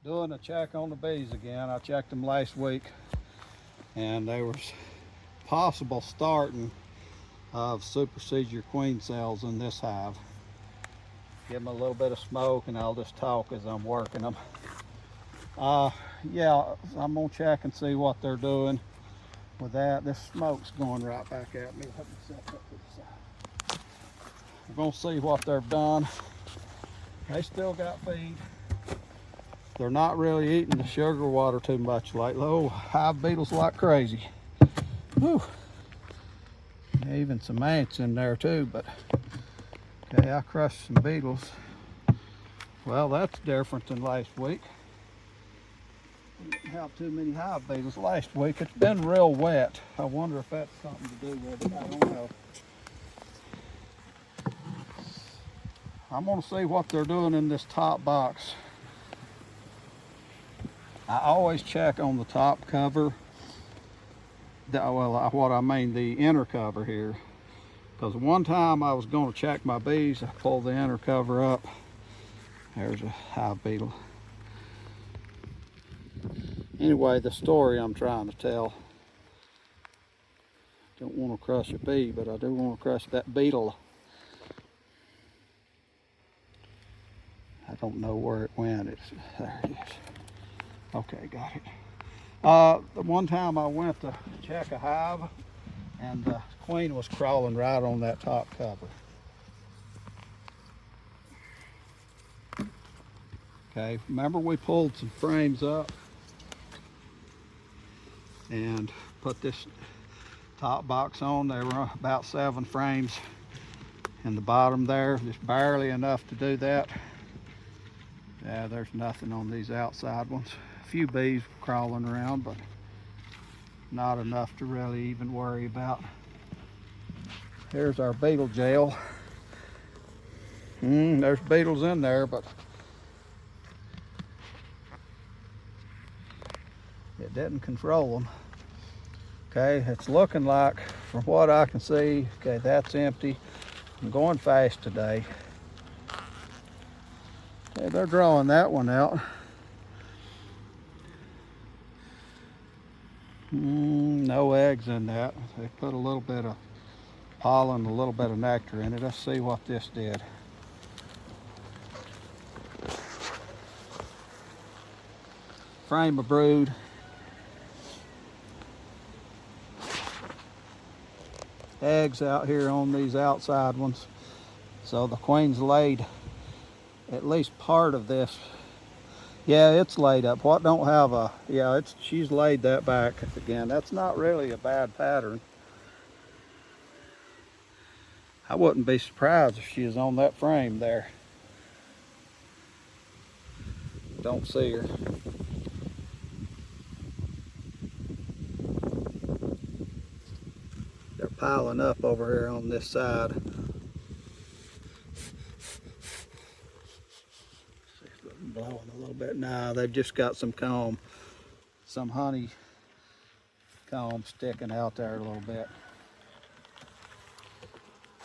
Doing a check on the bees again. I checked them last week and there was possible starting of supersedure queen cells in this hive. Give them a little bit of smoke and I'll just talk as I'm working them. Yeah, I'm gonna check and see what they're doing with that. This smoke's going right back at me. Let me set that to the side. We're gonna see what they've done. They still got feed. They're not really eating the sugar water too much lately. Oh, hive beetles like crazy. Whew. Even some ants in there too, but okay, I crushed some beetles. Well, that's different than last week. We didn't have too many hive beetles last week. It's been real wet. I wonder if that's something to do with it. I don't know. I'm gonna see what they're doing in this top box. I always check on the top cover. Well, what I mean, the inner cover here. Because one time I was going to check my bees, I pulled the inner cover up. There's a hive beetle. Anyway, the story I'm trying to tell. Don't want to crush a bee, but I do want to crush that beetle. I don't know where it went. There it is. Okay, got it. The one time I went to check a hive and the queen was crawling right on that top cover. Okay, remember we pulled some frames up and put this top box on. There were about 7 frames in the bottom there, just barely enough to do that. Yeah, there's nothing on these outside ones. A few bees crawling around, but not enough to really even worry about. Here's our beetle jail. There's beetles in there, but it didn't control them. Okay, it's looking like, from what I can see, okay, that's empty. I'm going fast today. Okay, they're drawing that one out. No eggs in that. They put a little bit of pollen, a little bit of nectar in it. Let's see what this did. Frame of brood. Eggs out here on these outside ones. So the queen's laid at least part of this. Yeah, it's laid up. What don't have a, yeah, she's laid that back again. That's not really a bad pattern. I wouldn't be surprised if she is on that frame there. Don't see her. They're piling up over here on this side. Blowing a little bit. Nah, they've just got some comb, some honey comb sticking out there a little bit.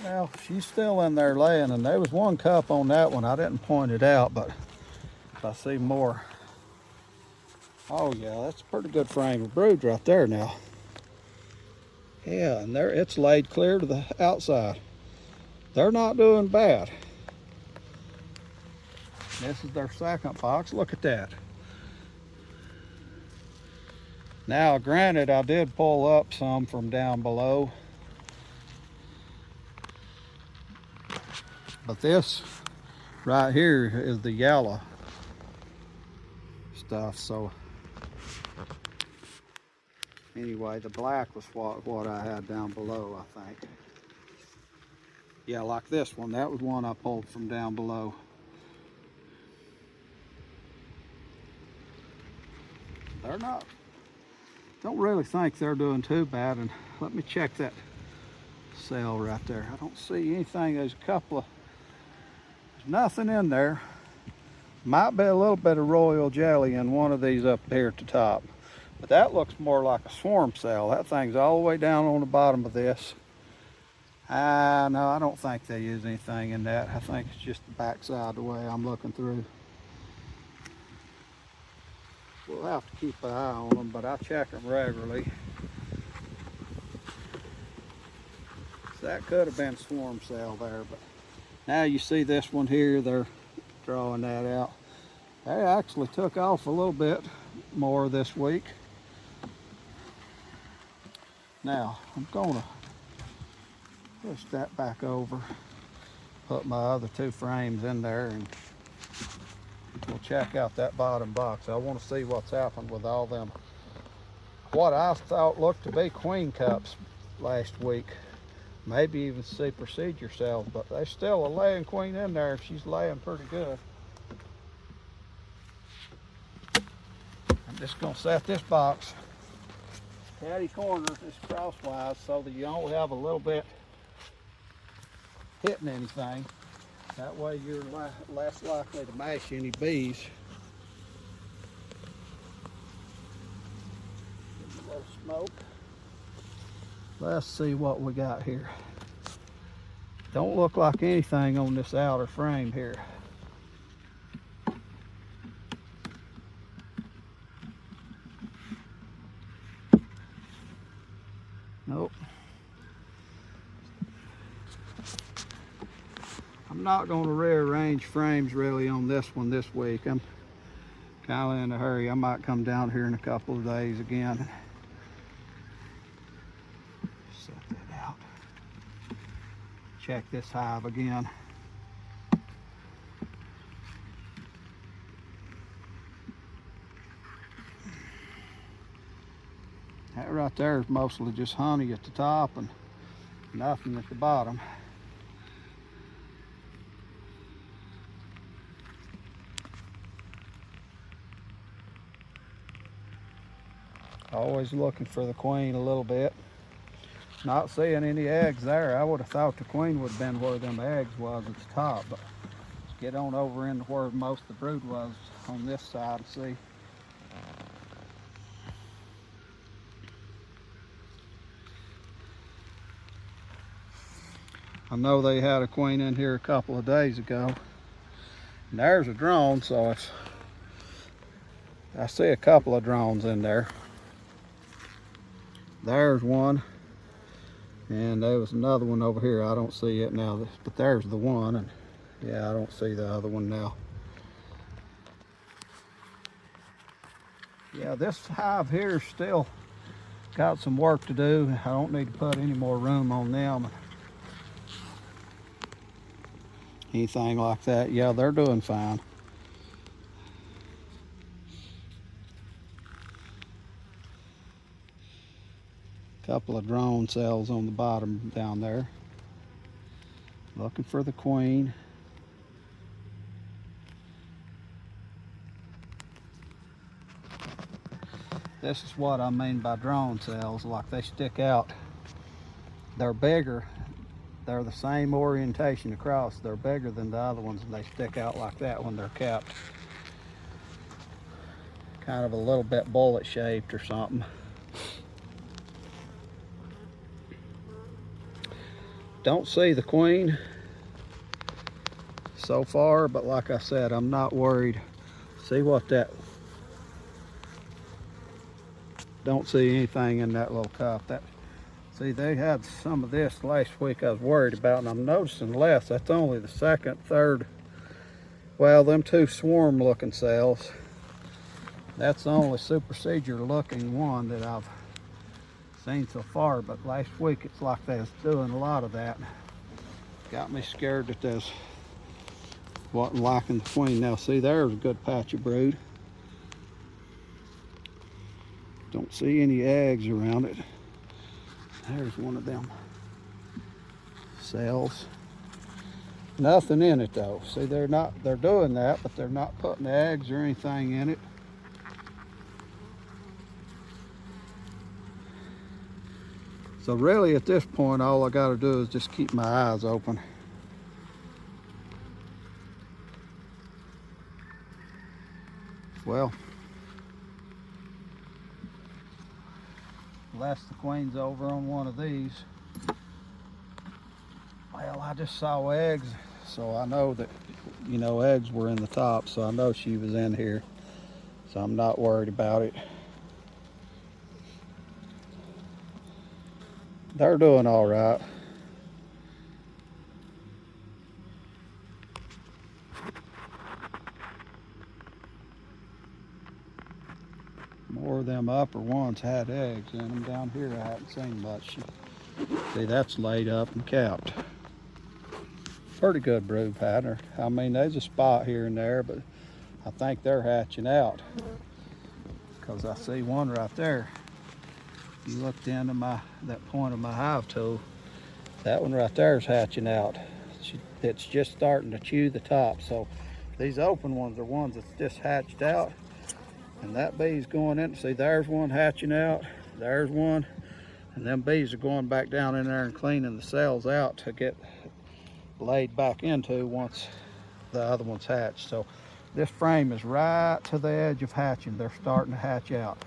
Well, she's still in there laying, and there was one cup on that one. I didn't point it out, but if I see more. Oh yeah, that's a pretty good frame of brood right there now. Yeah, and there it's laid clear to the outside. They're not doing bad. This is their second box. Look at that. Now, granted, I did pull up some from down below, but this right here is the yellow stuff. So anyway, the black was what I had down below, I think. Yeah, like this one. That was one I pulled from down below. They're not, don't really think they're doing too bad. And let me check that cell right there. I don't see anything. There's a couple of, there's nothing in there. Might be a little bit of royal jelly in one of these up here at the top. But that looks more like a swarm cell. That thing's all the way down on the bottom of this. No, I don't think they use anything in that. I think it's just the backside the way I'm looking through. we'll have to keep an eye on them, but I check them regularly. So that could have been swarm cell there, but now you see this one here, they're drawing that out. They actually took off a little bit more this week. Now, I'm gonna push that back over, put my other two frames in there, and we'll check out that bottom box. I want to see what's happened with all them, what I thought looked to be queen cups last week. Maybe even see procedure cells, but there's still a laying queen in there if she's laying pretty good. I'm just gonna set this box caddy corner is crosswise so that you only have a little bit hitting anything. That way you're less likely to mash any bees. Give a little smoke. Let's see what we got here. Don't look like anything on this outer frame here. Nope. I'm not going to rearrange frames really on this one this week. I'm kind of in a hurry. I might come down here in a couple of days again. Set that out. Check this hive again. That right there is mostly just honey at the top and nothing at the bottom. Always looking for the queen a little bit. Not seeing any eggs there. I would have thought the queen would have been where them eggs was at the top, but let's get on over into where most of the brood was on this side and see. I know they had a queen in here a couple of days ago. And there's a drone, so if I see a couple of drones in there. There's one, and there was another one over here. I don't see it now, but there's the one, and yeah, I don't see the other one now. Yeah, this hive here still got some work to do. I don't need to put any more room on them. Anything like that. Yeah, they're doing fine. Couple of drone cells on the bottom down there. Looking for the queen. This is what I mean by drone cells, like they stick out. They're bigger. They're the same orientation across. They're bigger than the other ones and they stick out like that when they're kept. Kind of a little bit bullet shaped or something. Don't see the queen so far, but like I said, I'm not worried. See what that, don't see anything in that little cup. That, see, they had some of this last week I was worried about, and I'm noticing less. That's only the second, third, well, them two swarm looking cells. That's the only supersedure looking one that I've seen so far, but last week it's like they was doing a lot of that. Got me scared that there's wasn't liking the queen. Now see, there's a good patch of brood. Don't see any eggs around it. There's one of them cells. Nothing in it though. See, they're doing that, but they're not putting eggs or anything in it. So really at this point, all I gotta do is just keep my eyes open. Well, unless the queen's over on one of these. Well, I just saw eggs, so I know that, you know, eggs were in the top, so I know she was in here. So I'm not worried about it. They're doing all right. More of them upper ones had eggs in them. Down here I haven't seen much. See, that's laid up and capped. Pretty good brood pattern. I mean, there's a spot here and there, but I think they're hatching out, because I see one right there. If you looked into that point of my hive tool, that one right there is hatching out. It's just starting to chew the top. So these open ones are ones that's just hatched out, and that bee's going in. See, there's one hatching out, there's one, and them bees are going back down in there and cleaning the cells out to get laid back into once the other one's hatched. So this frame is right to the edge of hatching. They're starting to hatch out.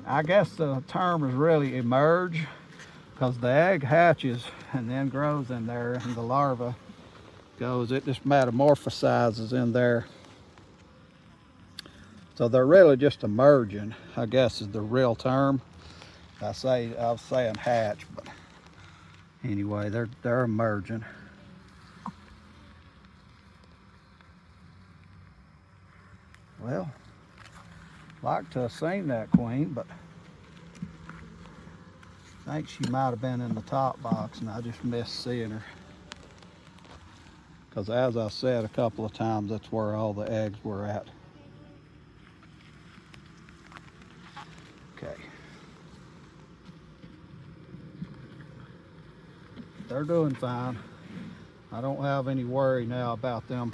I guess the term is really emerge, because the egg hatches and then grows in there, and the larva goes, it just metamorphosizes in there. So they're really just emerging, I guess is the real term. I was saying hatch, but anyway, they're emerging. Well, like to have seen that queen, but I think she might have been in the top box and I just missed seeing her. Because as I said a couple of times, that's where all the eggs were at. Okay. They're doing fine. I don't have any worry now about them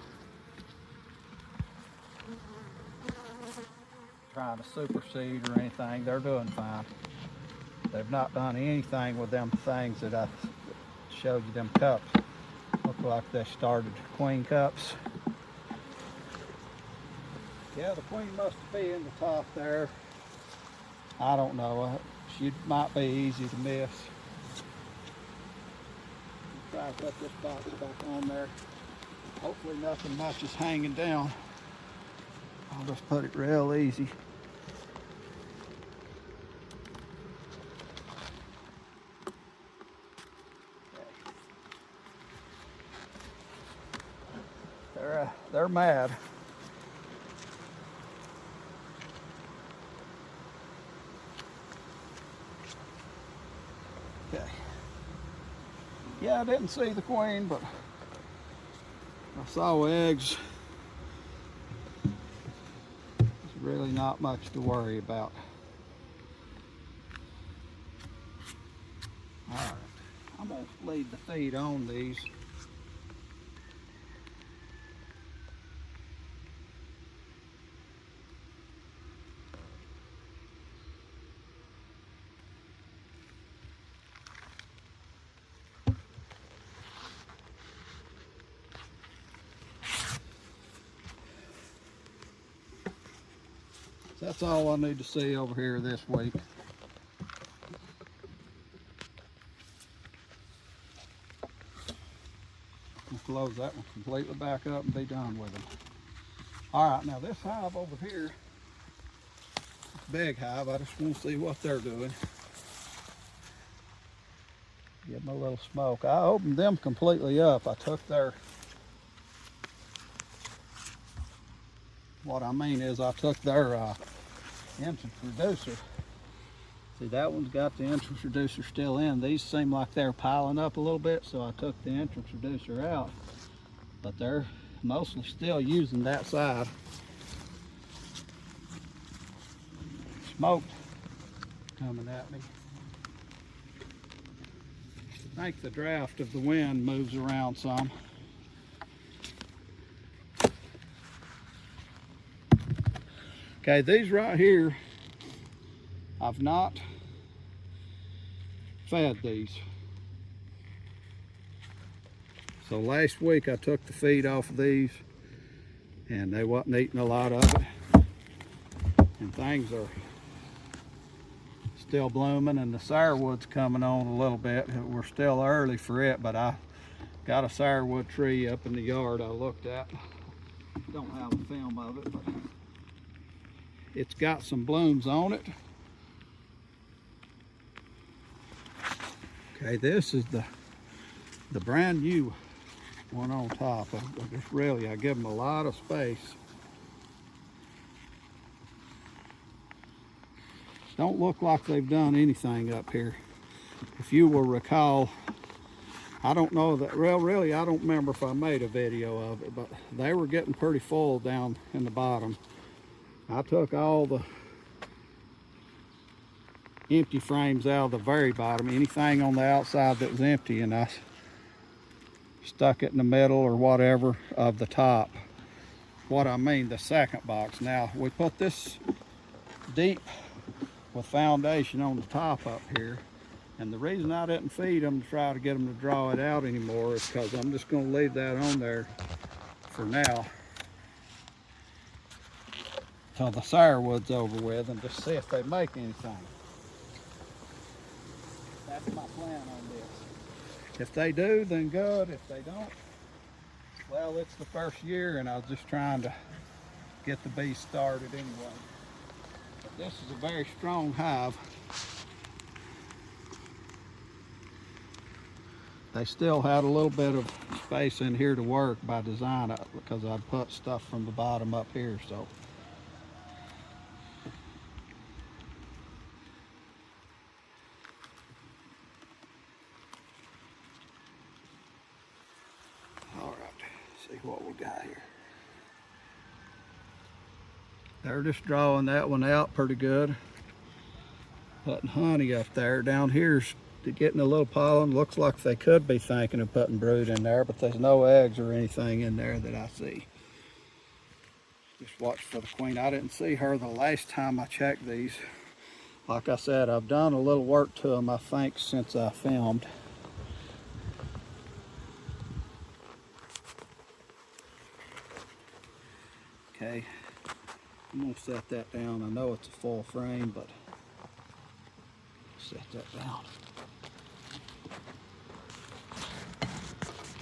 trying to supersede or anything. They're doing fine. They've not done anything with them things that I showed you, them cups. Look like they started queen cups. Yeah, the queen must be in the top there. I don't know. She might be easy to miss. Try to put this box back on there. Hopefully nothing much is hanging down. I'll just put it real easy. They're mad. Okay. Yeah, I didn't see the queen, but I saw eggs. There's really not much to worry about. All right, I'm gonna leave the feed on these. That's all I need to see over here this week. We'll close that one completely back up and be done with them. All right, now this hive over here, big hive, I just want to see what they're doing. Give them a little smoke. I opened them completely up. I took their, what I mean is I took their entrance reducer. See, that one's got the entrance reducer still in. These seem like they're piling up a little bit, so I took the entrance reducer out. But they're mostly still using that side. Smoke coming at me. I think the draft of the wind moves around some. Okay, these right here, I've not fed these. So last week I took the feed off of these and they wasn't eating a lot of it. And things are still blooming and the sourwood's coming on a little bit. We're still early for it, but I got a sourwood tree up in the yard I looked at. Don't have a film of it, but It's got some blooms on it. Okay, this is the brand new one on top. It's really, I give them a lot of space. Don't look like they've done anything up here. If you will recall, I don't know that, well, really, I don't remember if I made a video of it, but they were getting pretty full down in the bottom. I took all the empty frames out of the very bottom, anything on the outside that was empty, and I stuck it in the middle or whatever of the top. What I mean, the second box. Now, we put this deep with foundation on the top up here, and the reason I didn't feed them to try to get them to draw it out anymore is because I'm just going to leave that on there for now till the sourwood's over with, and just see if they make anything. That's my plan on this. If they do, then good. If they don't, well, it's the first year and I was just trying to get the bees started anyway. But this is a very strong hive. They still had a little bit of space in here to work by design because I put stuff from the bottom up here. So all right, see what we got here. They're just drawing that one out pretty good. Putting honey up there. Down here's getting a little pollen. Looks like they could be thinking of putting brood in there, but there's no eggs or anything in there that I see. Just watch for the queen. I didn't see her the last time I checked these. Like I said, I've done a little work to them, I think, since I filmed. Okay, I'm gonna set that down. I know it's a full frame, but set that down.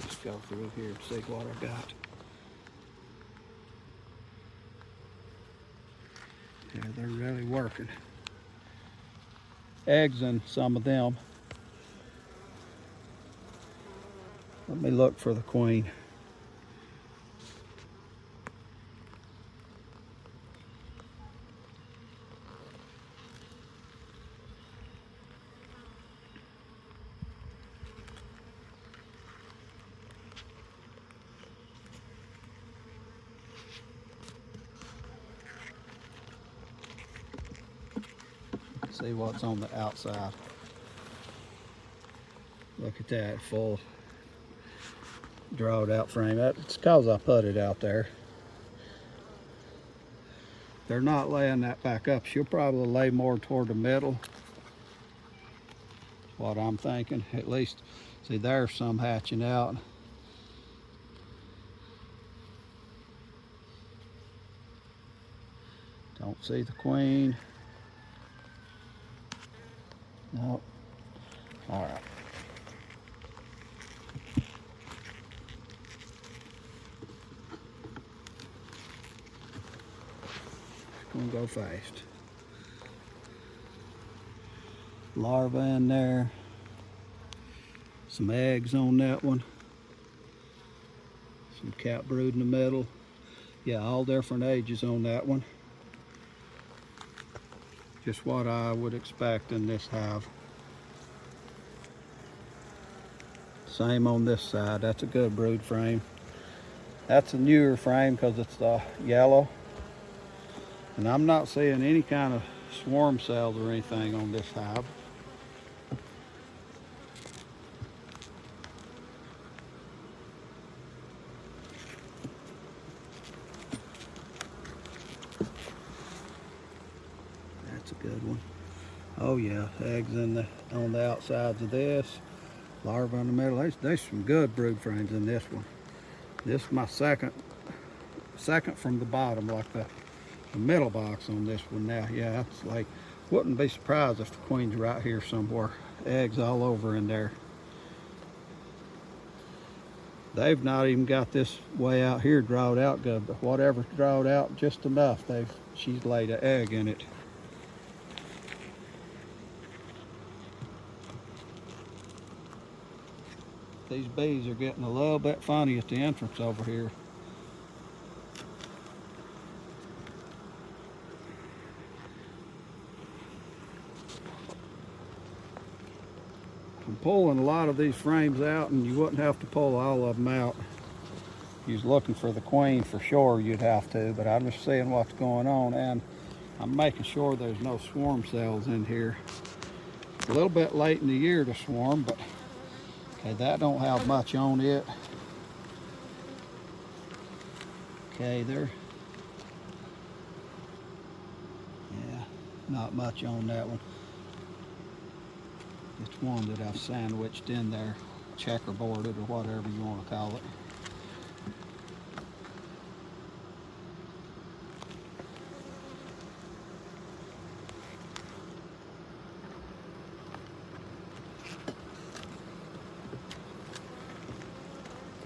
Just go through here and see what I got. Yeah, they're really working. Eggs in some of them. Let me look for the queen. See what's on the outside. Look at that full drawed out frame. That's because I put it out there. They're not laying that back up. She'll probably lay more toward the middle. That's what I'm thinking. At least, see, there's some hatching out. Don't see the queen. Nope. All right. It's gonna go fast. Larva in there. Some eggs on that one. Some cat brood in the middle. Yeah, all different ages on that one. Just what I would expect in this hive. Same on this side. That's a good brood frame. That's a newer frame because it's yellow. And I'm not seeing any kind of swarm cells or anything on this hive. That's a good one. Oh yeah, eggs on the outsides of this. Larva in the middle. There's some good brood frames in this one. This is my second from the bottom, like the middle box on this one now. Yeah, it's like, wouldn't be surprised if the queen's right here somewhere. Eggs all over in there. they've not even got this way out here drawed out good, but whatever's drawed out just enough, she's laid an egg in it. These bees are getting a little bit funny at the entrance over here. I'm pulling a lot of these frames out, and you wouldn't have to pull all of them out. If you was looking for the queen for sure, you'd have to, but I'm just seeing what's going on, and I'm making sure there's no swarm cells in here. It's a little bit late in the year to swarm, but okay, that don't have much on it. Okay, yeah, not much on that one. It's one that I've sandwiched in there, checkerboarded or whatever you want to call it.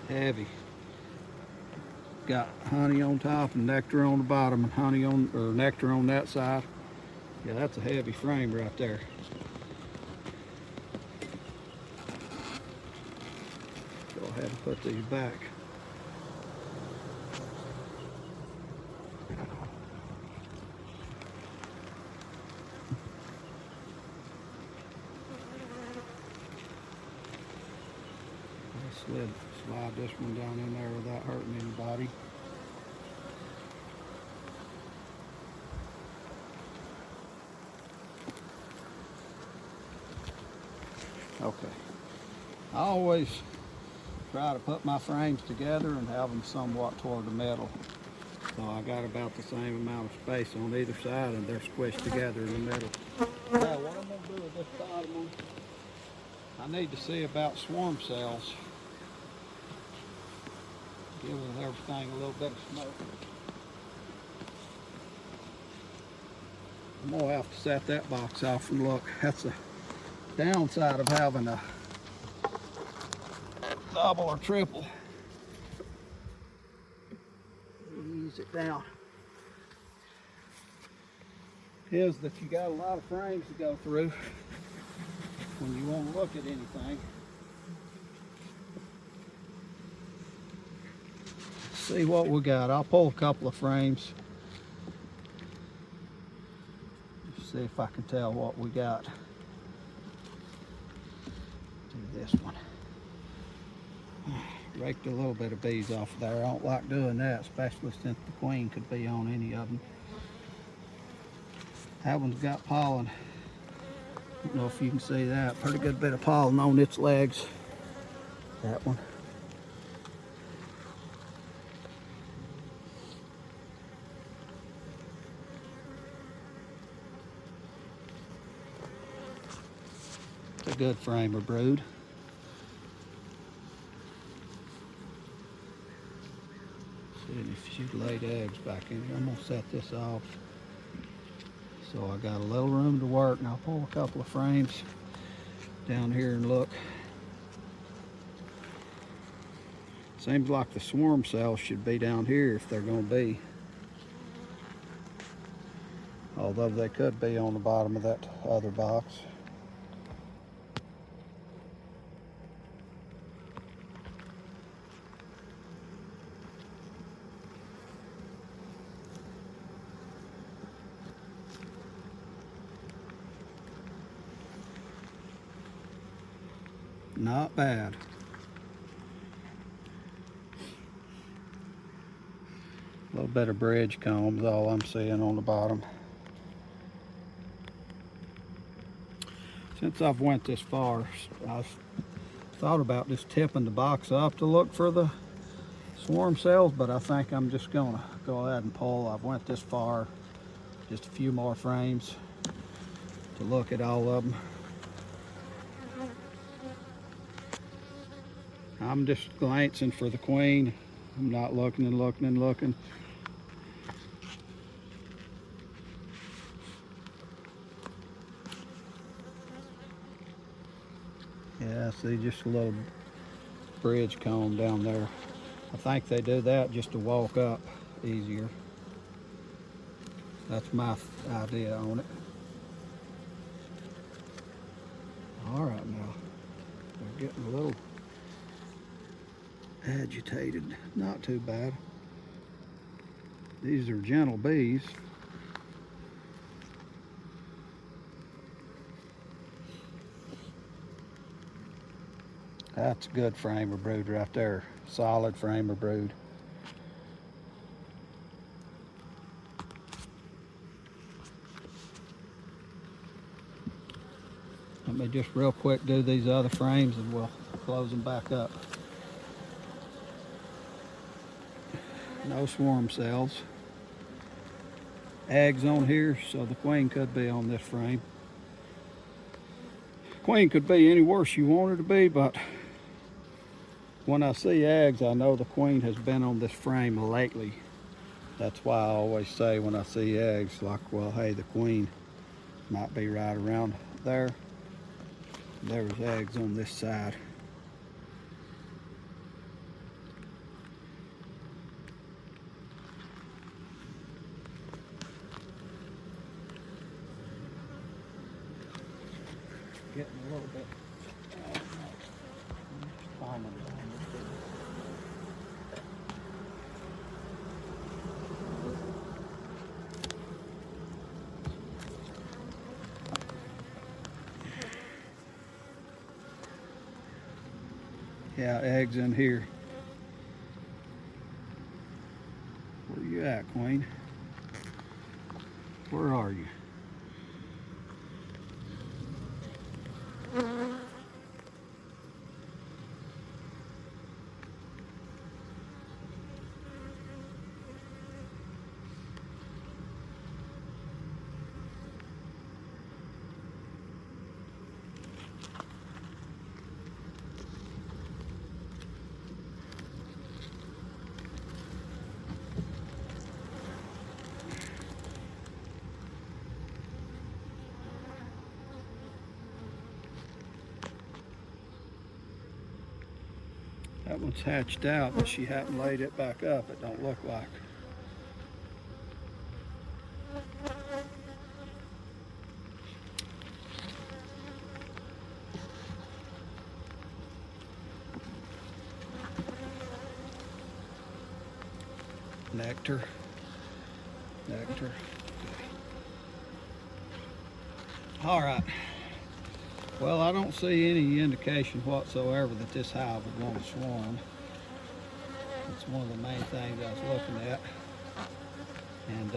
Heavy. Got honey on top and nectar on the bottom, and honey on, or nectar on that side. Yeah, that's a heavy frame right there. Go ahead and put these back. Slide this one down in there without hurting anybody. Okay. I always try to put my frames together and have them somewhat toward the middle. So I got about the same amount of space on either side, and they're squished together in the middle. Now what I'm going to do with this bottom one, I need to see about swarm cells. Give everything a little bit of smoke. I'm going to have to set that box off and look. That's the downside of having a double or triple. Ease it down. Is that you got a lot of frames to go through when you want to look at anything. See what we got. I'll pull a couple of frames. See if I can tell what we got. Do this one. Raked a little bit of bees off there. I don't like doing that, especially since the queen could be on any of them. That one's got pollen. I don't know if you can see that. Pretty good bit of pollen on its legs. That one. It's a good frame of brood. See if she's laid eggs back in here. I'm gonna set this off. So I got a little room to work, and I'll pull a couple of frames down here and look. Seems like the swarm cells should be down here if they're gonna be. Although they could be on the bottom of that other box. Not bad. A little bit of bridge comb is all I'm seeing on the bottom. Since I've went this far, I've thought about just tipping the box up to look for the swarm cells, but I think I'm just gonna go ahead and pull. I've went this far, just a few more frames to look at all of them. I'm just glancing for the queen. I'm not looking and looking and looking. Yeah, see, just a little bridge comb down there. I think they do that just to walk up easier. That's my idea on it. All right, now they're getting a little agitated. Not too bad. These are gentle bees. That's a good framer brood right there. Solid framer brood. Let me just real quick do these other frames and we'll close them back up. No swarm cells. Eggs on here, so the queen could be on this frame. Queen could be any worse you want her to be, but when I see eggs, I know the queen has been on this frame lately. That's why I always say when I see eggs, like, well, hey, the queen might be right around there. There's eggs on this side. Getting a little bit common. Yeah, eggs in here. Where you at, queen? Where are you? That one's hatched out, but she hadn't laid it back up, it don't look like. Nectar. Nectar. All right. Well, I don't see any indication whatsoever that this hive would want to swarm. It's one of the main things I was looking at. And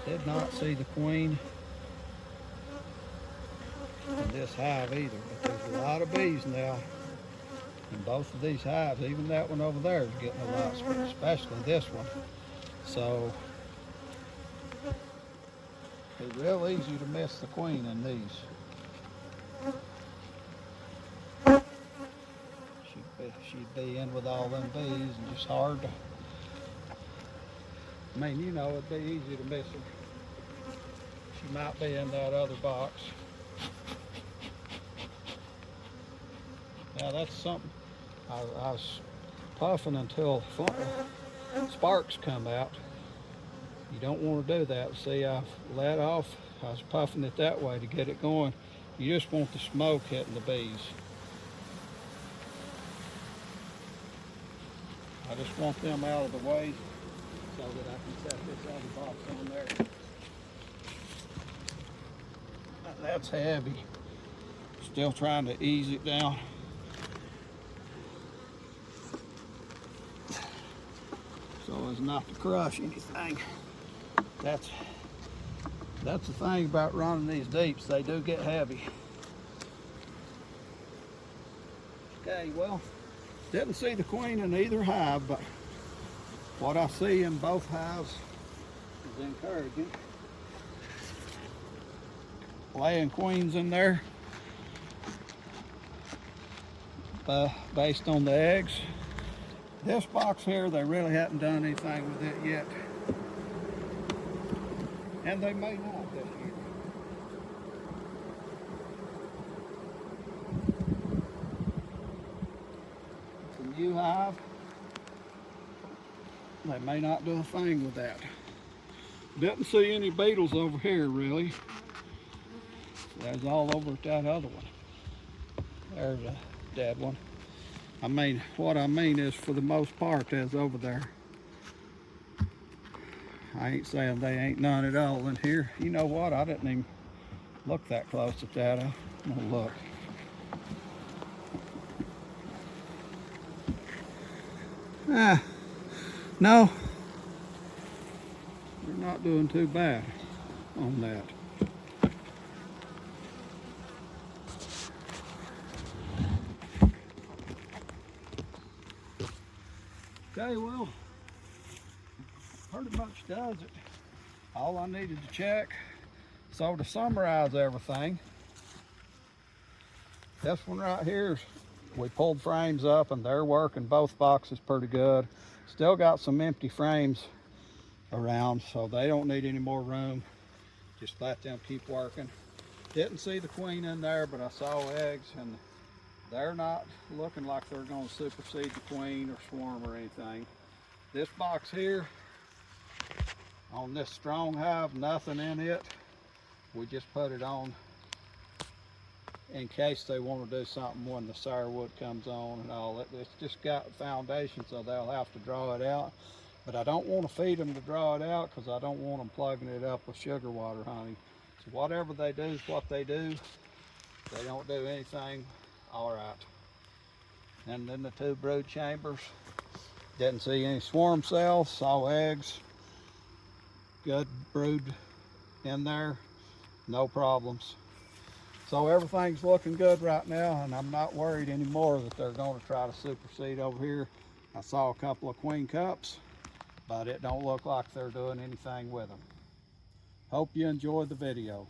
did not see the queen in this hive either. But there's a lot of bees now in both of these hives. Even that one over there is getting a lot, especially this one. So it's real easy to miss the queen in these. She'd be in with all them bees and just hard to, I mean, you know, it'd be easy to miss her. She might be in that other box. Now that's something, I was puffing until sparks come out. You don't want to do that. See, I've let off. I was puffing it that way to get it going. You just want the smoke hitting the bees. I just want them out of the way so that I can set this other box on there. That's heavy. Still trying to ease it down. So as not to crush anything. That's the thing about running these deeps. They do get heavy. Okay, well, didn't see the queen in either hive, but what I see in both hives is encouraging. Laying queens in there based on the eggs. This box here, they really haven't done anything with it yet. And they may not this year. hive, they may not do a thing with that. Didn't see any beetles over here really. There's all over at that other one. There's a dead one. I mean, what I mean is for the most part there's over there. I ain't saying they ain't none at all in here. You know what? I didn't even look that close at that. I'm gonna look. No, they're not doing too bad on that. Okay, well, pretty much does it. All I needed to check. So to summarize everything, this one right here, we pulled frames up and they're working both boxes pretty good. Still got some empty frames around, so they don't need any more room. Just let them keep working. Didn't see the queen in there, but I saw eggs, and they're not looking like they're going to supersede the queen or swarm or anything. This box here, on this strong hive, nothing in it. We just put it on in case they want to do something when the sourwood comes on and all. It's just got foundation, so they'll have to draw it out. But I don't want to feed them to draw it out because I don't want them plugging it up with sugar water honey. So whatever they do is what they do. They don't do anything, all right. And then the two brood chambers. Didn't see any swarm cells, saw eggs. Good brood in there, no problems. So everything's looking good right now, and I'm not worried anymore that they're going to try to supersede over here. I saw a couple of queen cups, but it don't look like they're doing anything with them. Hope you enjoyed the video.